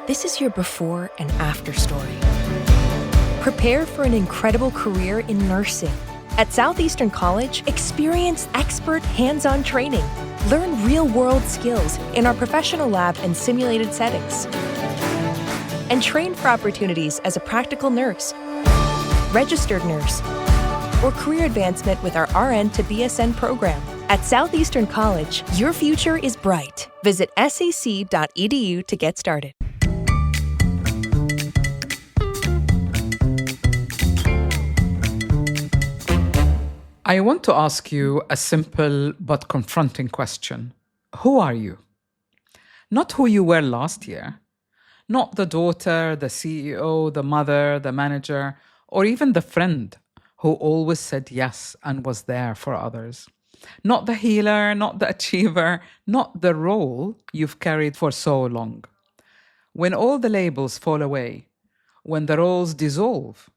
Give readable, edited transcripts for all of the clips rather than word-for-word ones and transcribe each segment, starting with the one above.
This is your before and after story. Prepare for an incredible career in nursing. At Southeastern College, experience expert hands-on training. Learn real-world skills in our professional lab and simulated settings. And train for opportunities as a practical nurse, registered nurse, or career advancement with our RN to BSN program. At Southeastern College, your future is bright. Visit sac.edu to get started. I want to ask you a simple but confronting question. Who are you? Not who you were last year. Not the daughter, the CEO, the mother, the manager, or even the friend who always said yes and was there for others. Not the healer, not the achiever, not the role you've carried for so long. When all the labels fall away, when the roles dissolve,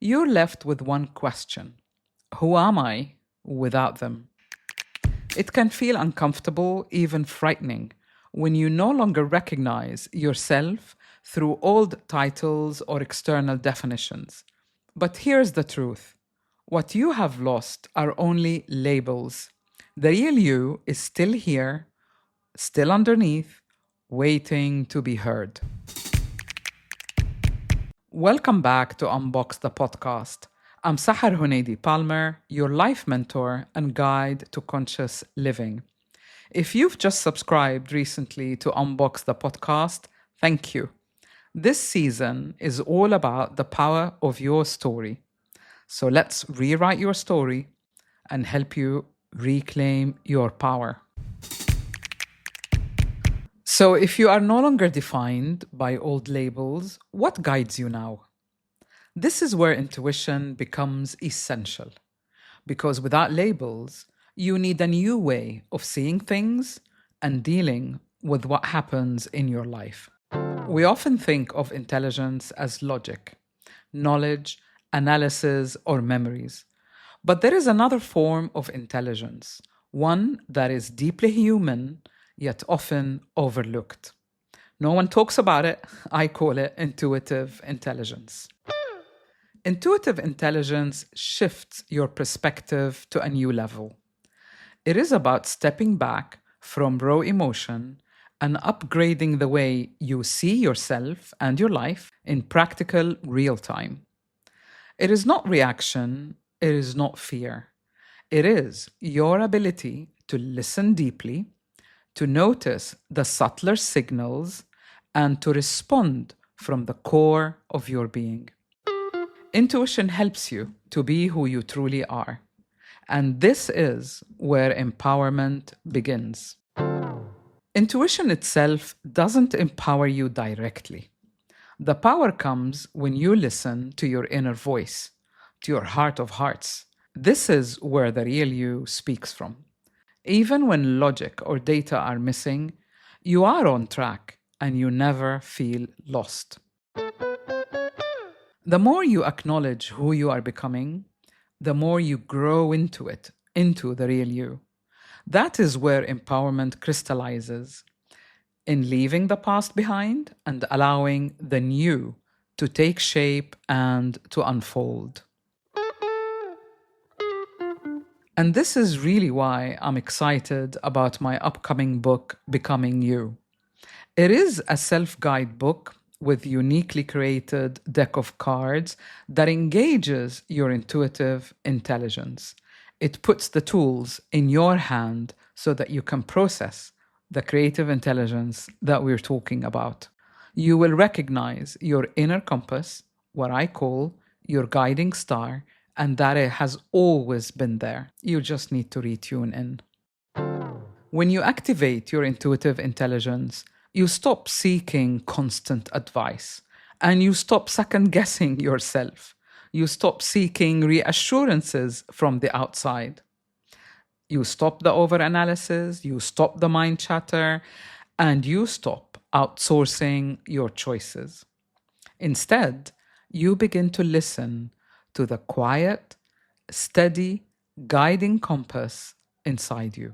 you're left with one question. Who am I without them? It can feel uncomfortable, even frightening, when you no longer recognize yourself through old titles or external definitions. But here's the truth. What you have lost are only labels. The real you is still here, still underneath, waiting to be heard. Welcome back to Unbox the Podcast. I'm Sahar Palmer, your life mentor and guide to conscious living. If you've just subscribed recently to Unbox the Podcast, thank you. This season is all about the power of your story. So let's rewrite your story and help you reclaim your power. So if you are no longer defined by old labels, what guides you now? This is where intuition becomes essential, because without labels, you need a new way of seeing things and dealing with what happens in your life. We often think of intelligence as logic, knowledge, analysis, or memories. But there is another form of intelligence, one that is deeply human, yet often overlooked. No one talks about it. I call it intuitive intelligence. Intuitive intelligence shifts your perspective to a new level. It is about stepping back from raw emotion and upgrading the way you see yourself and your life in practical real time. It is not reaction, it is not fear. It is your ability to listen deeply, to notice the subtler signals, and to respond from the core of your being. Intuition helps you to be who you truly are. And this is where empowerment begins. Intuition itself doesn't empower you directly. The power comes when you listen to your inner voice, to your heart of hearts. This is where the real you speaks from. Even when logic or data are missing, you are on track and you never feel lost. The more you acknowledge who you are becoming, the more you grow into it, into the real you. That is where empowerment crystallizes, in leaving the past behind and allowing the new to take shape and to unfold. And this is really why I'm excited about my upcoming book, Becoming You. It is a self-guide book with uniquely created deck of cards that engages your intuitive intelligence. It puts the tools in your hand so that you can process the creative intelligence that we're talking about. You will recognize your inner compass, what I call your guiding star, and that it has always been there. You just need to retune in. When you activate your intuitive intelligence, you stop seeking constant advice and you stop second-guessing yourself. You stop seeking reassurances from the outside. You stop the overanalysis, you stop the mind chatter, and you stop outsourcing your choices. Instead, you begin to listen to the quiet, steady, guiding compass inside you.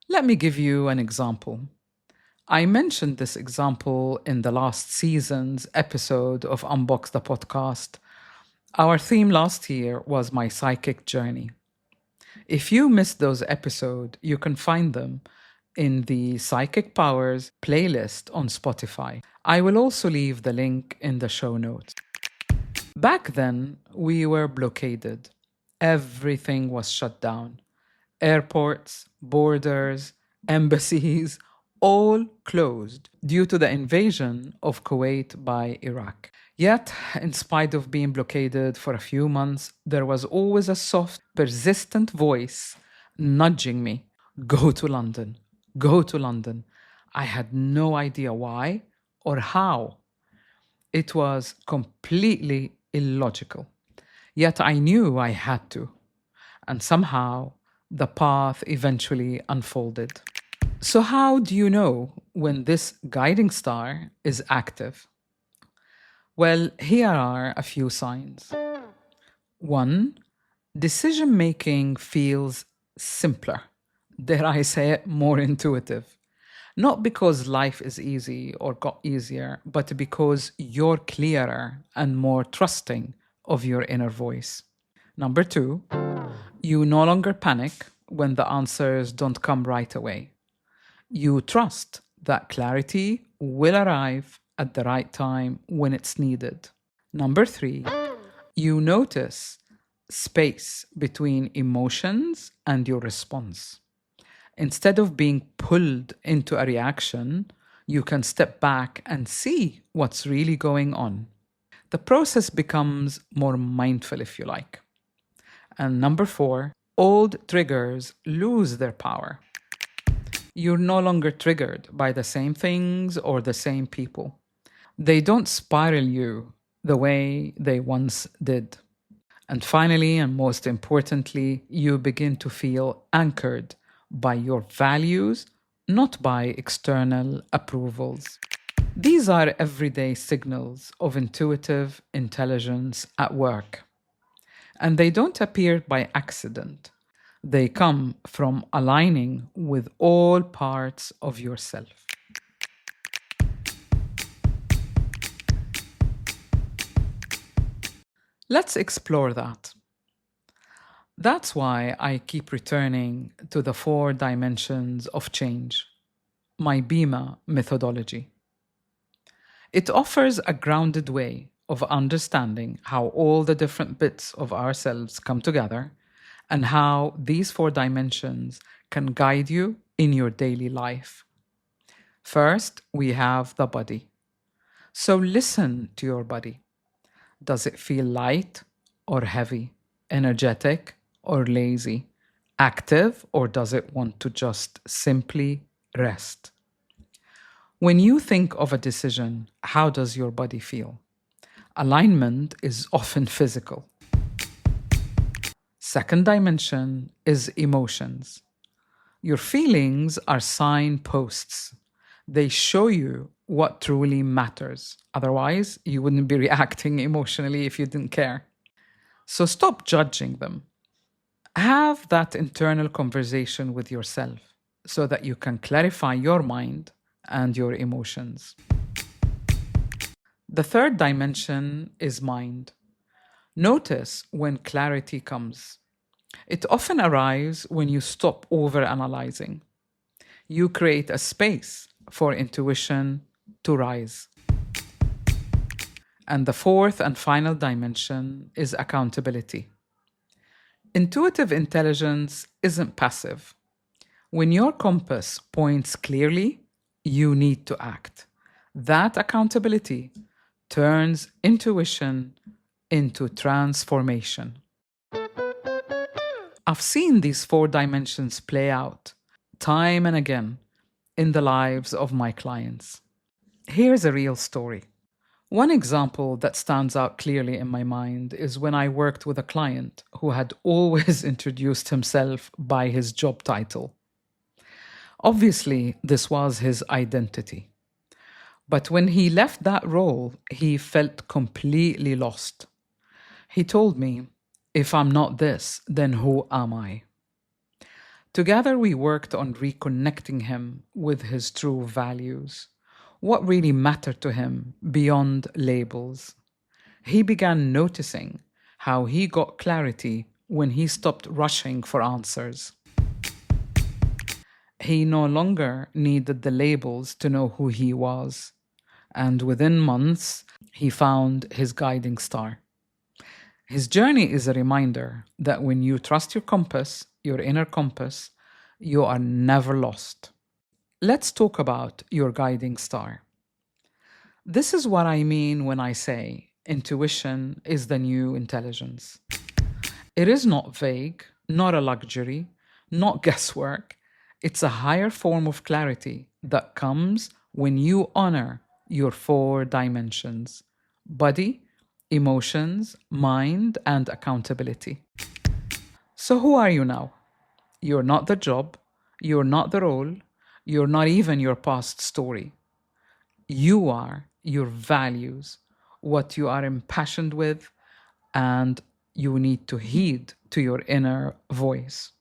Let me give you an example. I mentioned this example in the last season's episode of Unbox the Podcast. Our theme last year was my psychic journey. If you missed those episodes, you can find them in the Psychic Powers playlist on Spotify. I will also leave the link in the show notes. Back then, we were blockaded. Everything was shut down. Airports, borders, embassies, all closed due to the invasion of Kuwait by Iraq. Yet, in spite of being blockaded for a few months, there was always a soft, persistent voice nudging me, go to London, go to London. I had no idea why or how. It was completely illogical. Yet I knew I had to. And somehow the path eventually unfolded. So, how do you know when this guiding star is active? Well, here are a few signs. 1. Decision making feels simpler. Dare I say it, more intuitive. Not because life is easy or got easier, but because you're clearer and more trusting of your inner voice. Number 2, you no longer panic when the answers don't come right away. You trust that clarity will arrive at the right time when it's needed. Number 3, you notice space between emotions and your response. Instead of being pulled into a reaction, you can step back and see what's really going on. The process becomes more mindful, if you like. And number 4, old triggers lose their power. You're no longer triggered by the same things or the same people. They don't spiral you the way they once did. And finally, and most importantly, you begin to feel anchored by your values, not by external approvals. These are everyday signals of intuitive intelligence at work. And they don't appear by accident. They come from aligning with all parts of yourself. Let's explore that. That's why I keep returning to the 4 dimensions of change, my BEMA methodology. It offers a grounded way of understanding how all the different bits of ourselves come together and how these 4 dimensions can guide you in your daily life. First, we have the body. So listen to your body. Does it feel light or heavy, energetic or lazy, active, or does it want to just simply rest? When you think of a decision, how does your body feel? Alignment is often physical. Second dimension is emotions. Your feelings are signposts. They show you what truly matters. Otherwise, you wouldn't be reacting emotionally if you didn't care. So stop judging them. Have that internal conversation with yourself so that you can clarify your mind and your emotions. The third dimension is mind. Notice when clarity comes. It often arrives when you stop overanalyzing. You create a space for intuition to rise. And the fourth and final dimension is accountability. Intuitive intelligence isn't passive. When your compass points clearly, you need to act. That accountability turns intuition into transformation. I've seen these 4 dimensions play out time and again in the lives of my clients. Here's a real story. One example that stands out clearly in my mind is when I worked with a client who had always introduced himself by his job title. Obviously, this was his identity. But when he left that role, he felt completely lost. He told me, "If I'm not this, then who am I?" Together, we worked on reconnecting him with his true values, what really mattered to him beyond labels. He began noticing how he got clarity when he stopped rushing for answers. He no longer needed the labels to know who he was, and within months, he found his guiding star. His journey is a reminder that when you trust your compass, your inner compass, you are never lost. Let's talk about your guiding star. This is what I mean when I say intuition is the new intelligence. It is not vague, not a luxury, not guesswork. It's a higher form of clarity that comes when you honor your 4 dimensions: body, emotions, mind, and accountability. So, who are you now? You're not the job, you're not the role, you're not even your past story. You are your values, what you are impassioned with, and you need to heed to your inner voice.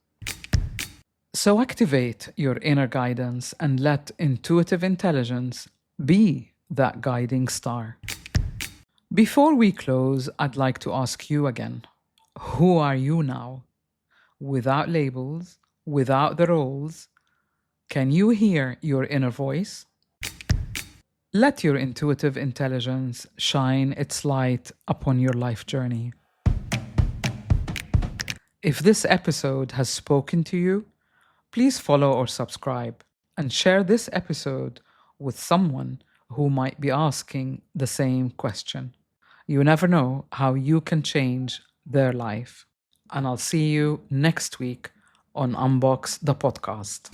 So activate your inner guidance and let intuitive intelligence be that guiding star. Before we close, I'd like to ask you again, who are you now? Without labels, without the roles, can you hear your inner voice? Let your intuitive intelligence shine its light upon your life journey. If this episode has spoken to you, please follow or subscribe and share this episode with someone who might be asking the same question. You never know how you can change their life. And I'll see you next week on Unbox the Podcast.